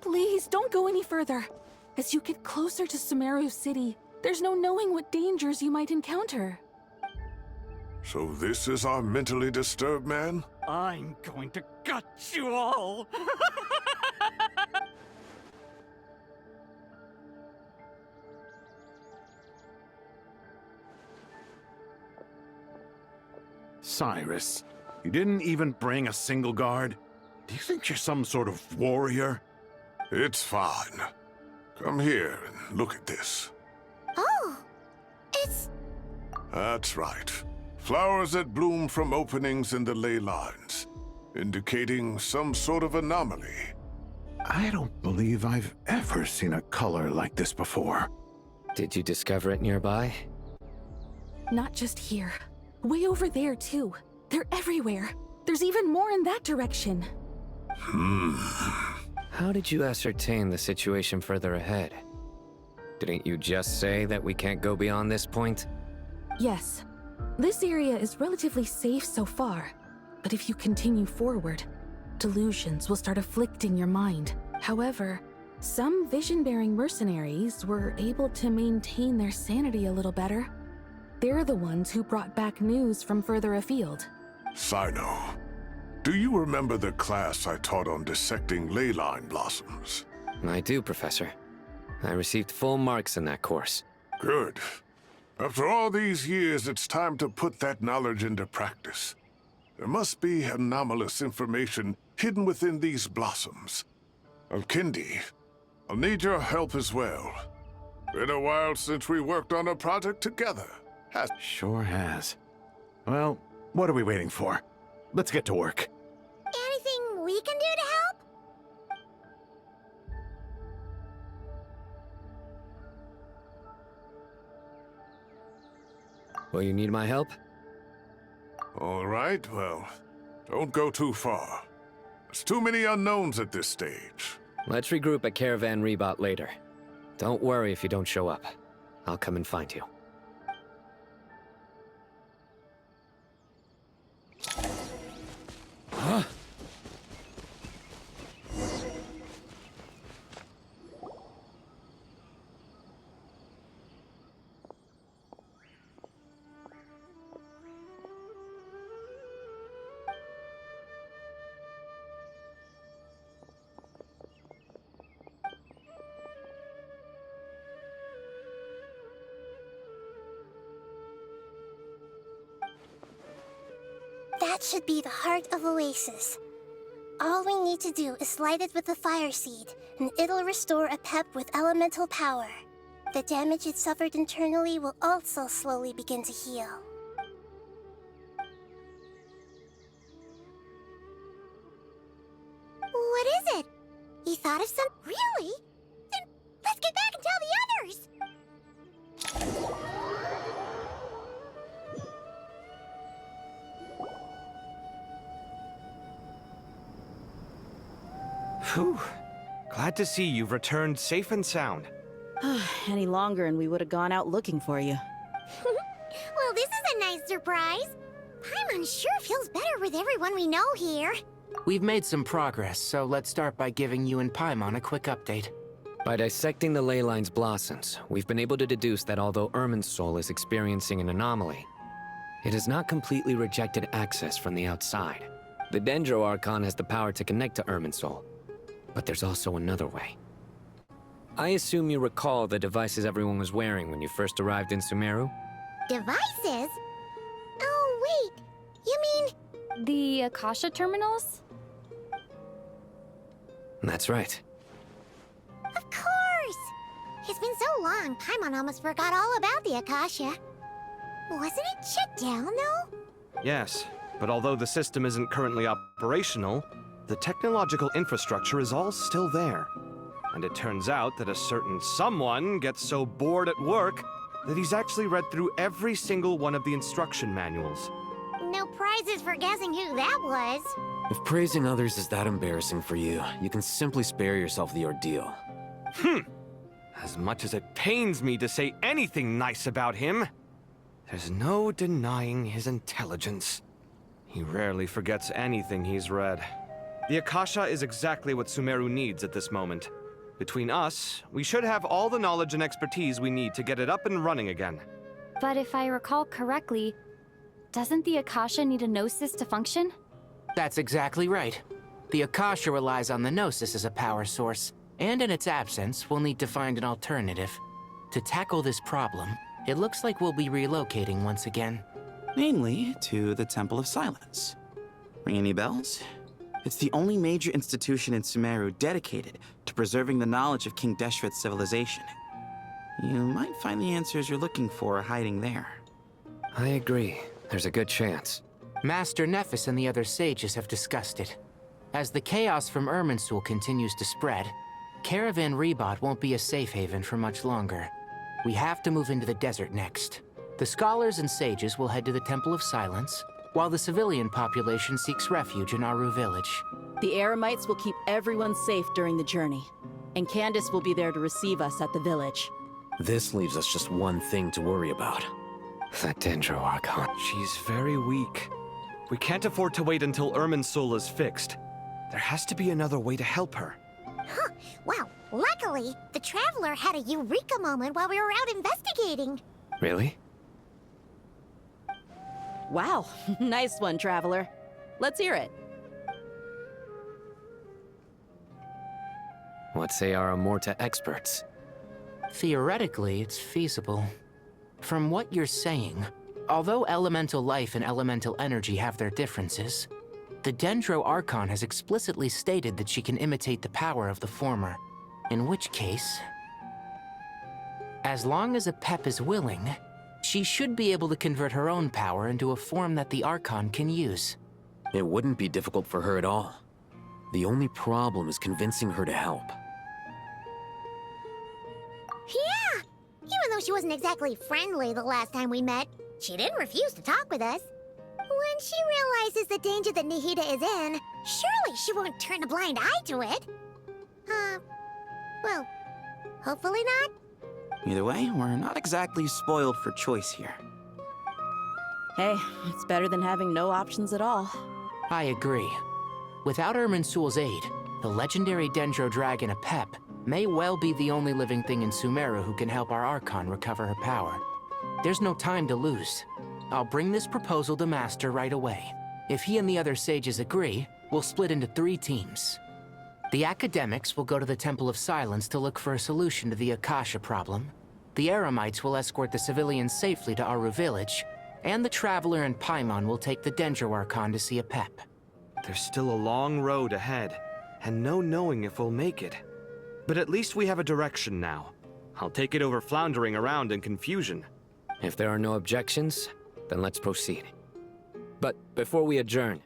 Please, don't go any further. As you get closer to Sumeru City, there's no knowing what dangers you might encounter. So this is our mentally disturbed man? I'm going to gut you all! Cyrus, you didn't even bring a single guard? Do you think you're some sort of warrior? It's fine. Come here and look at this. Oh, it's... That's right. Flowers that bloom from openings in the ley lines, indicating some sort of anomaly. I don't believe I've ever seen a color like this before. Did you discover it nearby? Not just here. Way over there, too. They're everywhere. There's even more in that direction. How did you ascertain the situation further ahead? Didn't you just say that we can't go beyond this point? Yes. This area is relatively safe so far. But if you continue forward, delusions will start afflicting your mind. However, some vision-bearing mercenaries were able to maintain their sanity a little better. They're the ones who brought back news from further afield. Sino, do you remember the class I taught on dissecting ley line blossoms? I do, Professor. I received full marks in that course. Good. After all these years, it's time to put that knowledge into practice. There must be anomalous information hidden within these blossoms. Alkindi, I'll need your help as well. Been a while since we worked on a project together. Sure has. Well, what are we waiting for? Let's get to work. Anything we can do to help? Will you need my help? All right, well, don't go too far. There's too many unknowns at this stage. Let's regroup at Caravan Rebot later. Don't worry if you don't show up. I'll come and find you. Huh? That should be the heart of Oasis. All we need to do is light it with the fire seed, and it'll restore a pep with elemental power. The damage it suffered internally will also slowly begin to heal. What is it? You thought of some... Really? Then let's get back and tell the others! Phew. Glad to see you've returned safe and sound. Any longer and we would have gone out looking for you. Well, this is a nice surprise. Paimon sure feels better with everyone we know here. We've made some progress, so let's start by giving you and Paimon a quick update. By dissecting the ley line's blossoms, we've been able to deduce that although Irminsul is experiencing an anomaly, it has not completely rejected access from the outside. The Dendro Archon has the power to connect to Irminsul, but there's also another way. I assume you recall the devices everyone was wearing when you first arrived in Sumeru? Devices? Oh, wait. You mean... The Akasha terminals? That's right. Of course! It's been so long, Paimon almost forgot all about the Akasha. Wasn't it shut down, though? Yes, but although the system isn't currently operational, the technological infrastructure is all still there. And it turns out that a certain someone gets so bored at work that he's actually read through every single one of the instruction manuals. No prizes for guessing who that was. If praising others is that embarrassing for you, you can simply spare yourself the ordeal. As much as it pains me to say anything nice about him, there's no denying his intelligence. He rarely forgets anything he's read. The Akasha is exactly what Sumeru needs at this moment. Between us, we should have all the knowledge and expertise we need to get it up and running again. But if I recall correctly, doesn't the Akasha need a Gnosis to function? That's exactly right. The Akasha relies on the Gnosis as a power source, and in its absence, we'll need to find an alternative. To tackle this problem, it looks like we'll be relocating once again. Namely, to the Temple of Silence. Ring any bells? It's the only major institution in Sumeru dedicated to preserving the knowledge of King Deshret's civilization. You might find the answers you're looking for hiding there. I agree. There's a good chance. Master Nephis and the other sages have discussed it. As the chaos from Irminsul continues to spread, Caravan Rebot won't be a safe haven for much longer. We have to move into the desert next. The scholars and sages will head to the Temple of Silence, while the civilian population seeks refuge in Aru village. The Eremites will keep everyone safe during the journey, and Candace will be there to receive us at the village. This leaves us just one thing to worry about. That Dendro Archon. She's very weak. We can't afford to wait until Irminsul is fixed. There has to be another way to help her. Huh. Well, luckily, the Traveler had a eureka moment while we were out investigating. Really? Wow, nice one, Traveler. Let's hear it. What say our Amorta experts? Theoretically, it's feasible. From what you're saying, although elemental life and elemental energy have their differences, the Dendro Archon has explicitly stated that she can imitate the power of the former. In which case, as long as a Pep is willing, she should be able to convert her own power into a form that the Archon can use. It wouldn't be difficult for her at all. The only problem is convincing her to help. Yeah! Even though she wasn't exactly friendly the last time we met, she didn't refuse to talk with us. When she realizes the danger that Nahida is in, surely she won't turn a blind eye to it. Well, hopefully not. Either way, we're not exactly spoiled for choice here. Hey, it's better than having no options at all. I agree. Without Irminsul's aid, the legendary Dendro Dragon Apep may well be the only living thing in Sumeru who can help our Archon recover her power. There's no time to lose. I'll bring this proposal to Master right away. If he and the other sages agree, we'll split into 3 teams. The academics will go to the Temple of Silence to look for a solution to the Akasha problem. The Eremites will escort the civilians safely to Aru village, and the Traveler and Paimon will take the Dendro Archon to see Apep. There's still a long road ahead, and no knowing if we'll make it. But at least we have a direction now. I'll take it over floundering around in confusion. If there are no objections, then let's proceed. But before we adjourn,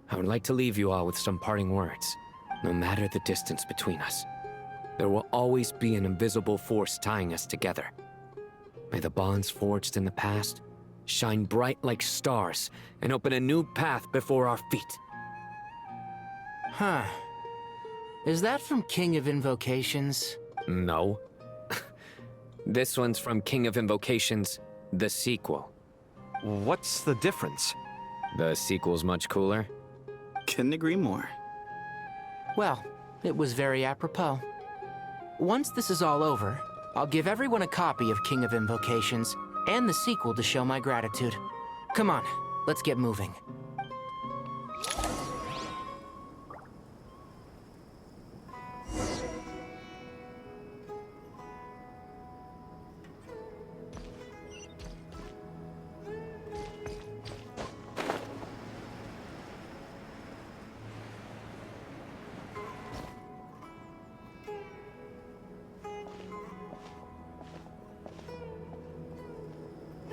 I would like to leave you all with some parting words. No matter the distance between us, there will always be an invisible force tying us together. May the bonds forged in the past shine bright like stars and open a new path before our feet. Huh. Is that from King of Invocations? No. This one's from King of Invocations, the sequel. What's the difference? The sequel's much cooler. Couldn't agree more. Well, it was very apropos. Once this is all over, I'll give everyone a copy of King of Invocations and the sequel to show my gratitude. Come on, let's get moving.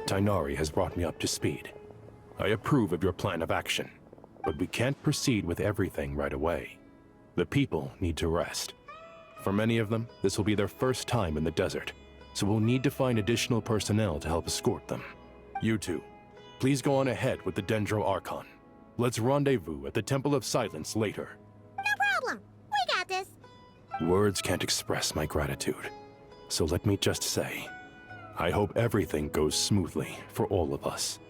Tainari has brought me up to speed. I approve of your plan of action, but we can't proceed with everything right away. The people need to rest. For many of them, this will be their first time in the desert, so we'll need to find additional personnel to help escort them. You two, please go on ahead with the Dendro Archon. Let's rendezvous at the Temple of Silence later. No problem. We got this. Words can't express my gratitude, so let me just say, I hope everything goes smoothly for all of us.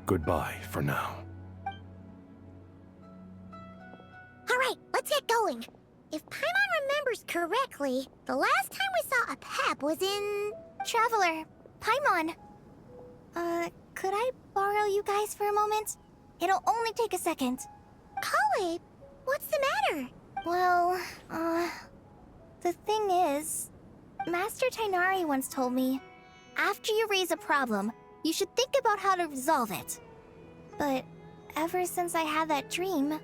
Goodbye for now. All right, let's get going. If Paimon numbers correctly, the last time we saw a Pep was in... Traveler, Paimon. Could I borrow you guys for a moment? It'll only take a second. Kale, what's the matter? Well, the thing is, Master Tainari once told me, after you raise a problem, you should think about how to resolve it. But ever since I had that dream,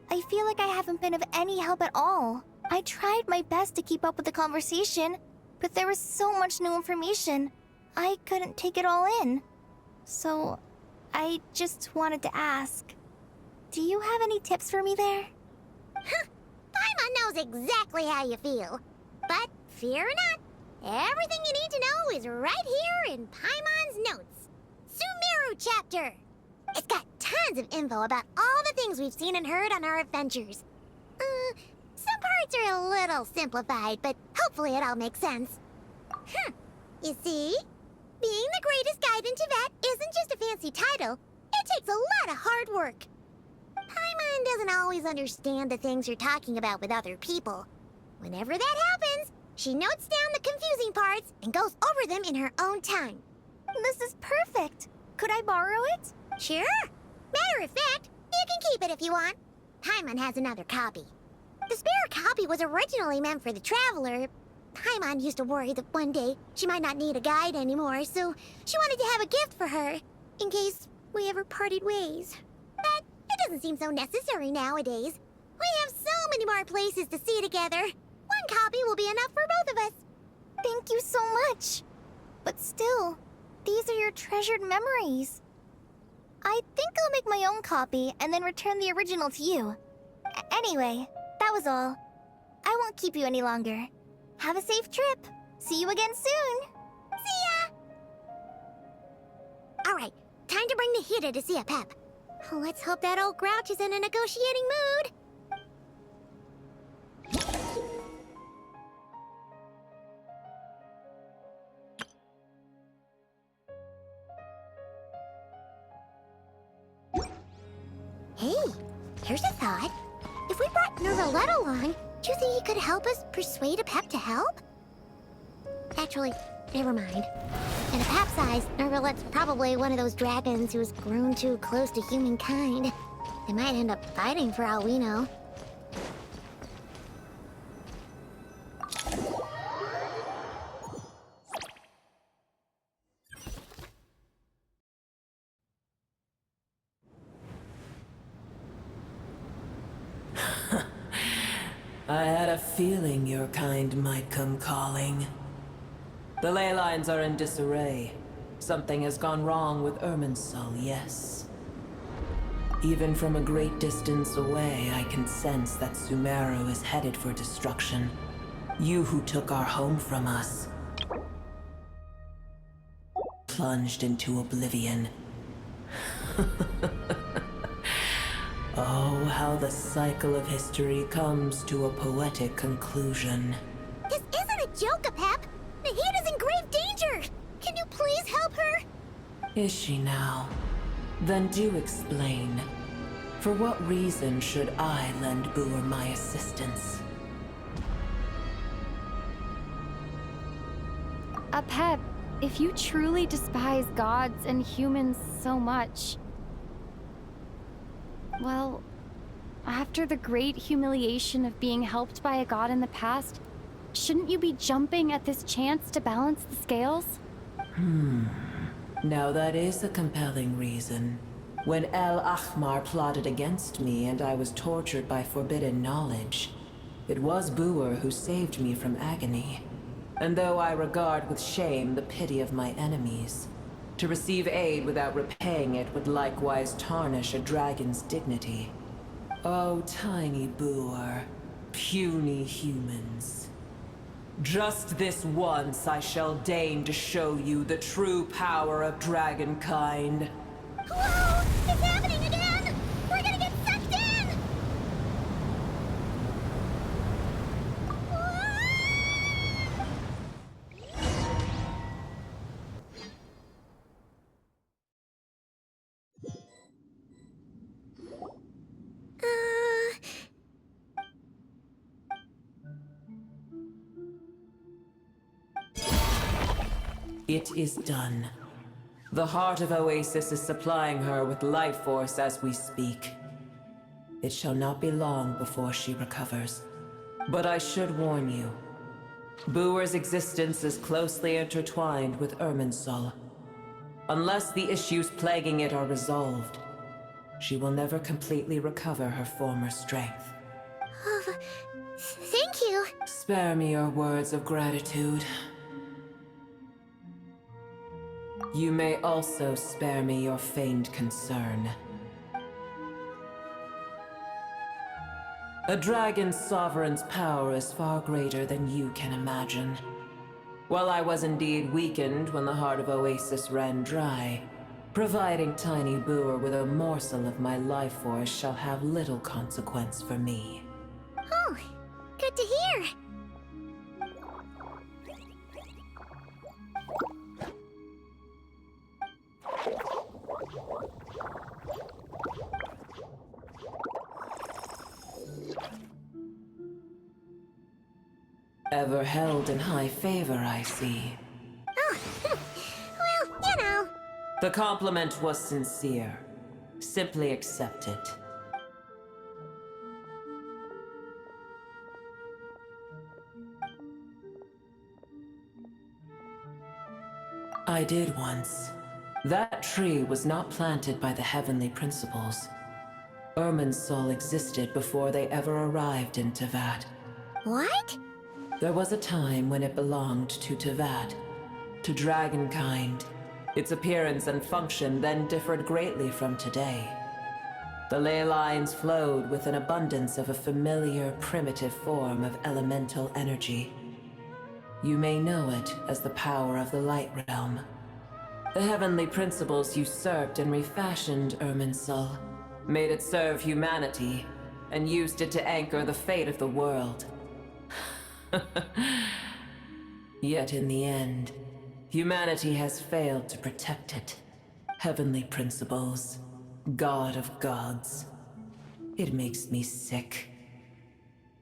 I feel like I haven't been of any help at all. I tried my best to keep up with the conversation, but there was so much new information, I couldn't take it all in. So, I just wanted to ask, do you have any tips for me there? Paimon knows exactly how you feel. But fear not, everything you need to know is right here in Paimon's notes. Sumeru chapter! It's got tons of info about all the things we've seen and heard on our adventures. Some parts are a little simplified, but hopefully it all makes sense. You see? Being the greatest guide in Tibet isn't just a fancy title. It takes a lot of hard work. Paimon doesn't always understand the things you're talking about with other people. Whenever that happens, she notes down the confusing parts and goes over them in her own time. This is perfect. Could I borrow it? Sure. Matter of fact, you can keep it if you want. Paimon has another copy. The spare copy was originally meant for the Traveler. Paimon used to worry that one day she might not need a guide anymore, so she wanted to have a gift for her, in case we ever parted ways. But it doesn't seem so necessary nowadays. We have so many more places to see together. One copy will be enough for both of us. Thank you so much. But still, these are your treasured memories. I think I'll make my own copy and then return the original to you. Anyway, that was all. I won't keep you any longer. Have a safe trip. See you again soon. See ya! Alright, time to bring the Hida to see a Pep. Let's hope that old grouch is in a negotiating mood. Hey, here's a thought. If we brought Nervalette along, do you think he could help us persuade a Pep to help? Actually, never mind. At a Pep size, Nervalette's probably one of those dragons who's grown too close to humankind. They might end up fighting for all we know. I had a feeling your kind might come calling. The ley lines are in disarray. Something has gone wrong with Irminsul, yes. Even from a great distance away, I can sense that Sumeru is headed for destruction. You who took our home from us, plunged into oblivion. Oh, how the cycle of history comes to a poetic conclusion. This isn't a joke, Pep! Nahida's in grave danger! Can you please help her? Is she now? Then do explain. For what reason should I lend Boor my assistance? Pep, if you truly despise gods and humans so much, well, after the great humiliation of being helped by a god in the past, shouldn't you be jumping at this chance to balance the scales? Now that is a compelling reason. When El Ahmar plotted against me and I was tortured by forbidden knowledge, it was Boor who saved me from agony. And though I regard with shame the pity of my enemies, to receive aid without repaying it would likewise tarnish a dragon's dignity. Oh, tiny Boor, puny humans. Just this once I shall deign to show you the true power of dragonkind. Whoa! It's happening again! We're gonna get sucked in! It is done. The heart of Oasis is supplying her with life force as we speak. It shall not be long before she recovers. But I should warn you. Booer's existence is closely intertwined with Irminsul. Unless the issues plaguing it are resolved, she will never completely recover her former strength. Thank you. Spare me your words of gratitude. You may also spare me your feigned concern. A dragon's sovereign's power is far greater than you can imagine. While I was indeed weakened when the heart of Oasis ran dry, providing tiny Booer with a morsel of my life force shall have little consequence for me. Oh, good to hear. Ever held in high favor, I see. Oh, well, you know. The compliment was sincere. Simply accept it. I did once. That tree was not planted by the heavenly principles. Irminsul existed before they ever arrived in Teyvat. What? There was a time when it belonged to Teyvat, to dragonkind. Its appearance and function then differed greatly from today. The ley lines flowed with an abundance of a familiar, primitive form of elemental energy. You may know it as the power of the Light Realm. The heavenly principles usurped and refashioned Irminsul, made it serve humanity, and used it to anchor the fate of the world. Yet in the end, humanity has failed to protect it. Heavenly principles, God of gods. It makes me sick.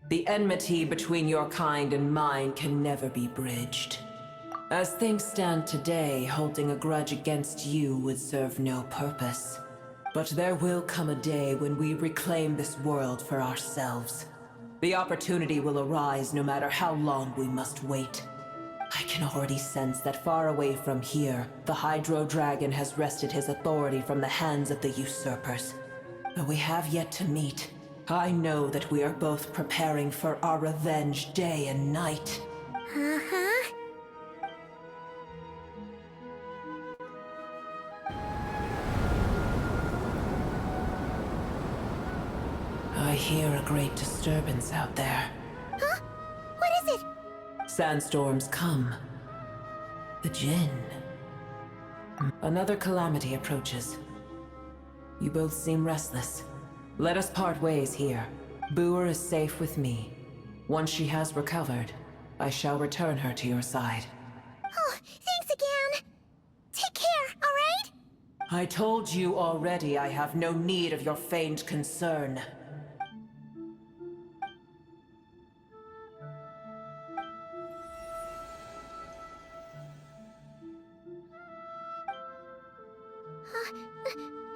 The enmity between your kind and mine can never be bridged. As things stand today, holding a grudge against you would serve no purpose. But there will come a day when we reclaim this world for ourselves. The opportunity will arise no matter how long we must wait. I can already sense that far away from here, the Hydro Dragon has wrested his authority from the hands of the usurpers. Though we have yet to meet, I know that we are both preparing for our revenge day and night. Uh-huh. I hear a great disturbance out there. Huh? What is it? Sandstorms come. The Jinn. Another calamity approaches. You both seem restless. Let us part ways here. Booer is safe with me. Once she has recovered, I shall return her to your side. Oh, thanks again. Take care, all right? I told you already I have no need of your feigned concern.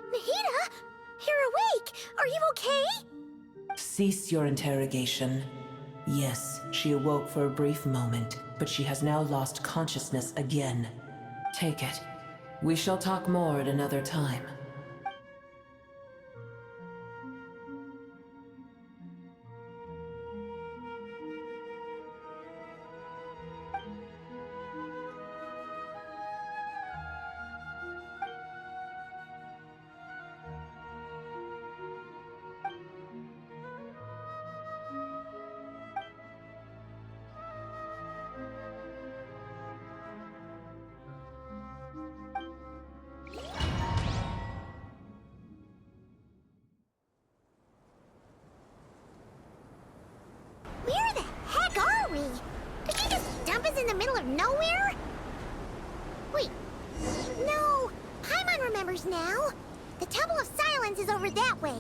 Mahita? You're awake! Are you okay? Cease your interrogation. Yes, she awoke for a brief moment, but she has now lost consciousness again. Take it. We shall talk more at another time. Where the heck are we? Did you just dump us in the middle of nowhere? Wait. No. Paimon remembers now. The Temple of Silence is over that way.